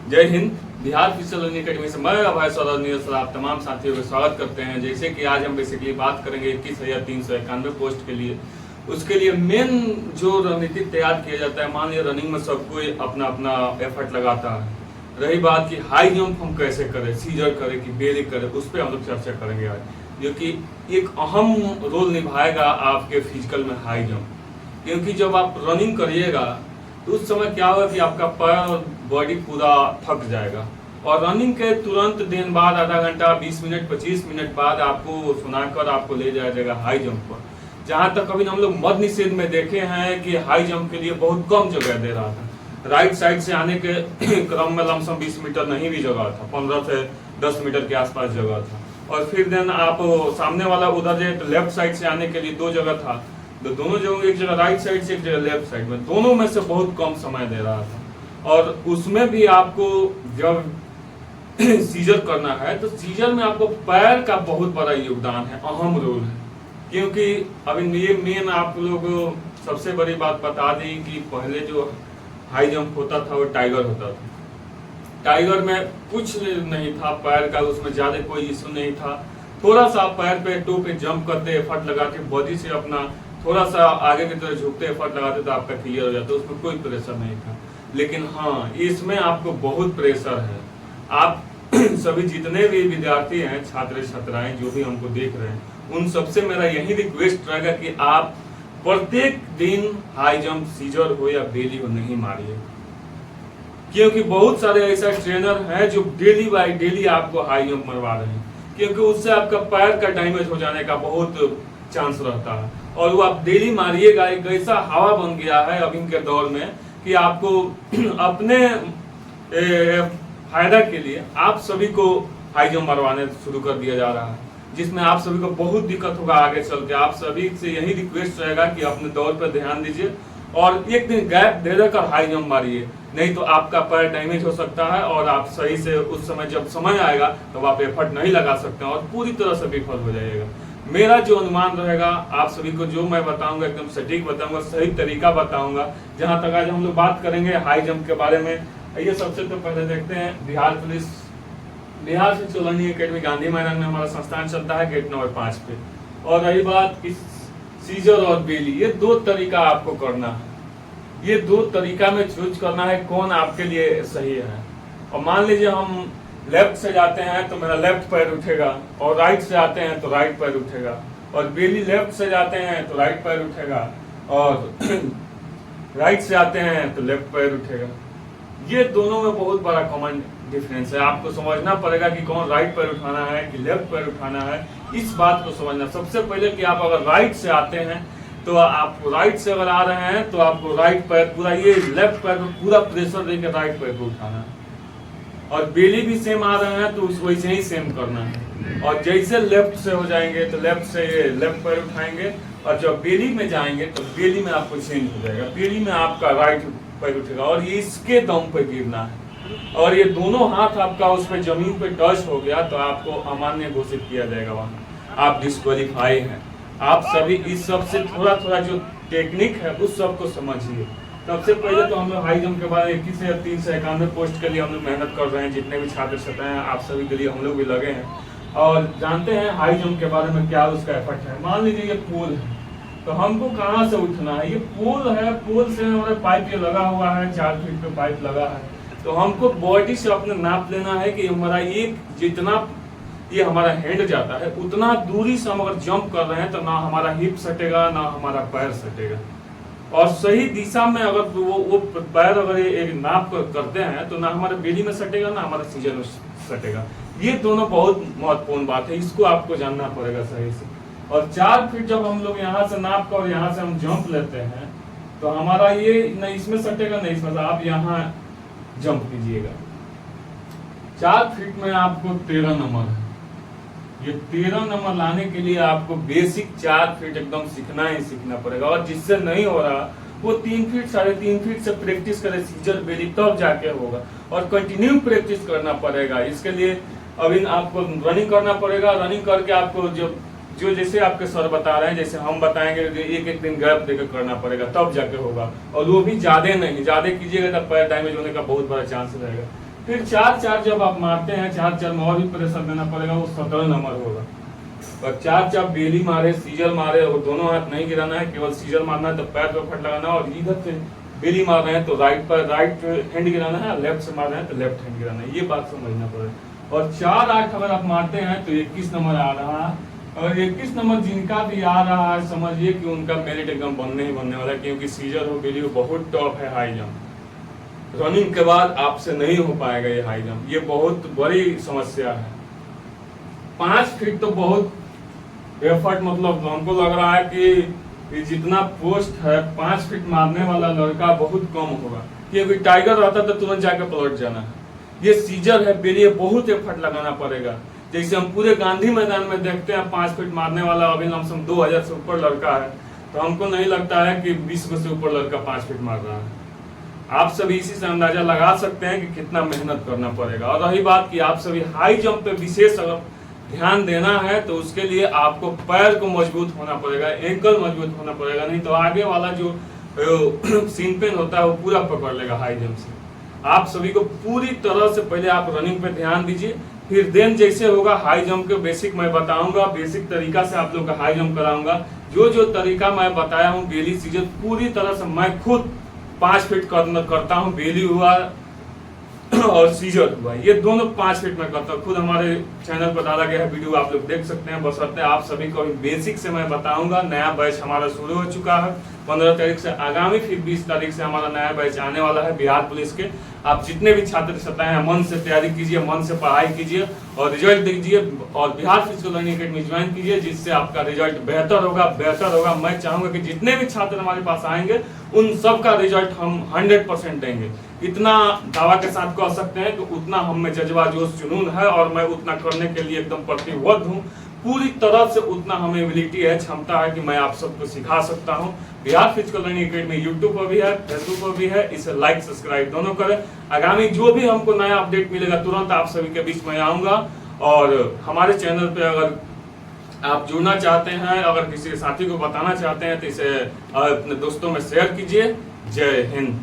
जय Hind. Bihar physical learning academy से मैं अभय सौरभ आप तमाम साथियों का स्वागत करते हैं। जैसे कि आज हम बेसिकली बात करेंगे 21,391 पोस्ट के लिए। उसके लिए मेन जो रणनीति तैयार किया जाता है, मान लिया रनिंग में सब कोई अपना अपना एफर्ट लगाता है। रही बात कि हाई जंप हम कैसे करें, सीजर करें कि बेली करें, उस पर हम लोग चर्चा करेंगे आज, जो कि एक अहम रोल निभाएगा आपके फिजिकल में हाई जंप। क्योंकि जब आप रनिंग करिएगा तो उस समय क्या होगा कि आपका पैर और बॉडी पूरा थक जाएगा, और रनिंग के तुरंत दिन बाद आधा घंटा 20 मिनट 25 मिनट बाद आपको सुनाकर आपको ले जाया जाएगा हाई जंप पर। जहां तक अभी हम लोग मद निषेध में देखे हैं कि हाई जंप के लिए बहुत कम जगह दे रहा था। राइट साइड से आने के क्रम में लमसम 20 मीटर नहीं भी जगह था, 15 से 10 मीटर के आसपास जगह था। और फिर देन आप सामने वाला उधर जो लेफ्ट साइड से आने के लिए 2 जगह था, तो दोनों जगह, एक जगह राइट साइड से एक जगह लेफ्ट साइड में, दोनों में से बहुत कम समय दे रहा था। और उसमें भी आपको जब सीजर करना है तो सीजर में आपको पैर का बहुत बड़ा योगदान है, अहम रोल है। क्योंकि अभी ये मेन आप लोग सबसे बड़ी बात बता दी कि पहले जो हाई जंप होता था वो टाइगर होता था। टाइगर में कुछ नहीं था पैर का, उसमें ज्यादा कोई इशू नहीं था। थोड़ा सा पैर पे टो पे जंप करते, एफर्ट लगाते, बॉडी से अपना थोड़ा सा आगे की तरफ झुकते, एफर्ट लगाते तो आपका क्लियर हो जाता, उसमें कोई प्रेशर नहीं था। लेकिन हाँ, इसमें आपको बहुत प्रेशर है। आप सभी जितने भी विद्यार्थी हैं, छात्र छात्राएं जो भी हमको देख रहे हैं, उन सबसे मेरा यही रिक्वेस्ट रहेगा कि आप प्रत्येक दिन हाई जंप, सीजर हो या बेली हो, नहीं मारिए। क्योंकि बहुत सारे ऐसे ट्रेनर हैं जो डेली बाय डेली आपको हाई जंप मरवा रहे हैं, क्योंकि उससे आपका पैर का डैमेज हो जाने का बहुत चांस रहता है। और वो आप डेली मारिएगा, एक ऐसा हवा बन गया है अभी के दौर में कि आपको अपने फायदा के लिए आप सभी को हाई जंप मरवाने शुरू कर दिया जा रहा है, जिसमें आप सभी को बहुत दिक्कत होगा आगे चल के। आप सभी से यही रिक्वेस्ट रहेगा कि अपने दौर पर ध्यान दीजिए और एक दिन गैप दे देकर हाई जंप मारिए, नहीं तो आपका पैर डैमेज हो सकता है और आप सही से उस समय जब समय आएगा तो आप एफर्ट नहीं लगा सकते और पूरी तरह से विफल हो जाइएगा। मेरा जो अनुमान रहेगा, आप सभी को जो मैं बताऊंगा एकदम सटीक बताऊंगा, सही तरीका बताऊंगा। जहां तक आज हम लोग बात करेंगे हाई जंप के बारे में, ये सबसे तो पहले देखते हैं Bihar physical learning academy Gandhi मैदान में हमारा संस्थान चलता है, गेट नंबर 5 पे। और रही बात कि सीजर और बेली, ये 2 तरीका आपको करना है। ये 2 तरीका में चूज करना है कौन आपके लिए सही है। और मान लीजिए हम लेफ्ट से जाते हैं तो मेरा लेफ्ट पैर उठेगा, और राइट से आते हैं तो राइट पैर उठेगा, और बेली लेफ्ट से जाते हैं तो राइट पैर उठेगा, और राइट से आते हैं तो लेफ्ट पैर उठेगा। ये दोनों में बहुत बड़ा कॉमन डिफरेंस है। आपको समझना पड़ेगा कि कौन राइट पैर उठाना है कि लेफ्ट पैर उठाना है। इस बात को समझना सबसे पहले कि आप अगर राइट से आते हैं तो आप राइट से अगर आ रहे हैं तो आपको राइट पैर पूरा, ये लेफ्ट पैर पर पूरा प्रेशर देकर राइट पैर को उठाना है। और बेली भी सेम आ रहे हैं तो वैसे ही सेम करना है। और जैसे लेफ्ट से हो जाएंगे तो लेफ्ट से ये लेफ्ट पैर उठाएंगे, और जब बेली में जाएंगे तो बेली में आपको चेंज हो जाएगा, बेली में आपका राइट पैर उठेगा और ये इसके दम पे गिरना है। और ये दोनों हाथ आपका उस पर जमीन पे टच हो गया तो आपको अमान्य घोषित किया जाएगा, वहाँ आप डिस्क्वालीफाई हैं। आप सभी इस सब से थोड़ा थोड़ा जो टेक्निक है उस सब को समझिए। सबसे पहले तो हम लोग हाई जंप के बारे में 21,391 पोस्ट के लिए हम लोग मेहनत कर रहे हैं। जितने भी छात्र छात्राएं हैं, आप सभी के लिए हम लोग भी लगे हैं और जानते हैं हाई जंप के बारे में क्या उसका एफर्ट है। मान लीजिए ये पुल है, तो हमको कहाँ से उठना है। ये पुल है, पुल से हमारा पाइप ये लगा हुआ है, 4 फीट पे पाइप लगा है। तो हमको बॉडी से अपने नाप लेना है कि हमारा एक जितना ये हमारा हैंड जाता है उतना दूरी से हम अगर जंप कर रहे हैं तो ना हमारा हिप सटेगा ना हमारा पैर सटेगा। और सही दिशा में अगर वो पैर अगर एक नाप करते हैं तो ना हमारे बेली में सटेगा ना हमारा सीजर में सटेगा। ये दोनों बहुत महत्वपूर्ण बात है, इसको आपको जानना पड़ेगा सही से। और 4 फीट जब हम लोग यहाँ से नाप कर और यहाँ से हम जंप लेते हैं तो हमारा ये न इसमें सटेगा न इसमें। आप यहाँ जंप कीजिएगा, 4 फीट में आपको 13 नंबर है। ये 13 नंबर लाने के लिए आपको बेसिक 4 फीट एकदम सीखना ही सीखना पड़ेगा। और जिससे नहीं हो रहा वो 3 फीट 3.5 फीट से प्रैक्टिस करे, सीजर बेली, तब जाके होगा। और कंटिन्यू प्रैक्टिस करना पड़ेगा। इसके लिए अभी आपको रनिंग करना पड़ेगा। रनिंग करके आपको जो जैसे आपके सर बता रहे हैं, जैसे हम बताएंगे, एक दिन गैप देकर करना पड़ेगा, तब जाके होगा। और वो भी ज्यादा नहीं, ज्यादा कीजिएगा तो पैर डैमेज होने का बहुत बड़ा चांस रहेगा। फिर 4-4 जब आप मारते हैं, 4-4 में और भी प्रेशर देना पड़ेगा, वो 17 नंबर होगा। और 4-4 बेली मारे, सीजर मारे, और दोनों हाथ नहीं गिराना है, केवल सीजर मारना है तो पैर पे फट लगाना है, और इधर से बेली मार रहे हैं तो राइट पर राइट हैंड गिराना है, लेफ्ट से मार रहे हैं तो लेफ्ट हैंड गिराना है। ये बात समझना पड़ेगा। और 4-8 अगर आप मारते हैं तो 21 नंबर आ रहा है, और 21 नंबर जिनका भी आ रहा है समझिए कि उनका मेरिट एकदम बनने ही बनने वाला है, क्योंकि सीजर हो बेली हो बहुत टफ है हाई जंप। रनिंग के बाद आपसे नहीं हो पाएगा ये हाई जंप, ये बहुत बड़ी समस्या है। 5 फीट तो बहुत एफर्ट, मतलब हमको लग रहा है कि जितना पोस्ट है 5 फीट मारने वाला लड़का बहुत कम होगा, क्योंकि टाइगर रहता तो तुरंत जाकर पलट जाना है। ये सीजर है बेली, बहुत एफर्ट लगाना पड़ेगा। जैसे हम पूरे गांधी मैदान में देखते हैं 5 फीट मारने वाला अभी लमसम 2000 से ऊपर लड़का है, तो हमको नहीं लगता है कि 20 से ऊपर लड़का 5 फीट मार रहा है। आप सभी इसी से अंदाजा लगा सकते हैं कि कितना मेहनत करना पड़ेगा। और रही बात कि आप सभी हाई जंप पे विशेष अगर ध्यान देना है तो उसके लिए आपको पैर को मजबूत होना पड़ेगा, एंकल मजबूत होना पड़ेगा, नहीं तो आगे वाला जो सीन पेन होता है वो पूरा पकड़ लेगा हाई जंप से। आप सभी को पूरी तरह से पहले आप रनिंग पे ध्यान दीजिए, फिर देन जैसे होगा हाई जंप के बेसिक मैं बताऊंगा, बेसिक तरीका से आप लोग का हाई जंप कराऊंगा। जो जो तरीका मैं बताया हूँ बेली सीजर पूरी तरह से मैं खुद 5 फीट करता हूँ, बेली हुआ और सीजर हुआ, ये दोनों 5 फीट में करता हूँ। खुद हमारे चैनल पर डाला गया है वीडियो, आप लोग देख सकते हैं। बशर्ते आप सभी को बेसिक से मैं बताऊंगा। नया बैच हमारा शुरू हो चुका है 15 तारीख से, आगामी फिर 20 तारीख से हमारा नया बैच आने वाला है बिहार पुलिस के। आप जितने भी छात्र छात्राएं हैं मन से तैयारी कीजिए, मन से पढ़ाई कीजिए और रिजल्ट दीजिए, और Bihar physical learning academy join कीजिए, जिससे आपका रिजल्ट बेहतर होगा। मैं चाहूंगा कि जितने भी छात्र हमारे पास आएंगे उन सब का रिजल्ट हम 100% देंगे। इतना दावा के साथ कह सकते हैं कि उतना हम में जज्बा जोश जुनून है, और मैं उतना करने के लिए एकदम प्रतिबद्ध हूँ। पूरी तरह से उतना हमें एबिलिटी है, क्षमता है कि मैं आप सबको सिखा सकता हूँ। Bihar physical learning academy YouTube पर भी है, फेसबुक पर भी है, इसे लाइक सब्सक्राइब दोनों करें। आगामी जो भी हमको नया अपडेट मिलेगा तुरंत आप सभी के बीच में आऊंगा। और हमारे चैनल पे अगर आप जुड़ना चाहते हैं, अगर किसी साथी को बताना चाहते हैं तो इसे अपने दोस्तों में शेयर कीजिए। जय हिंद।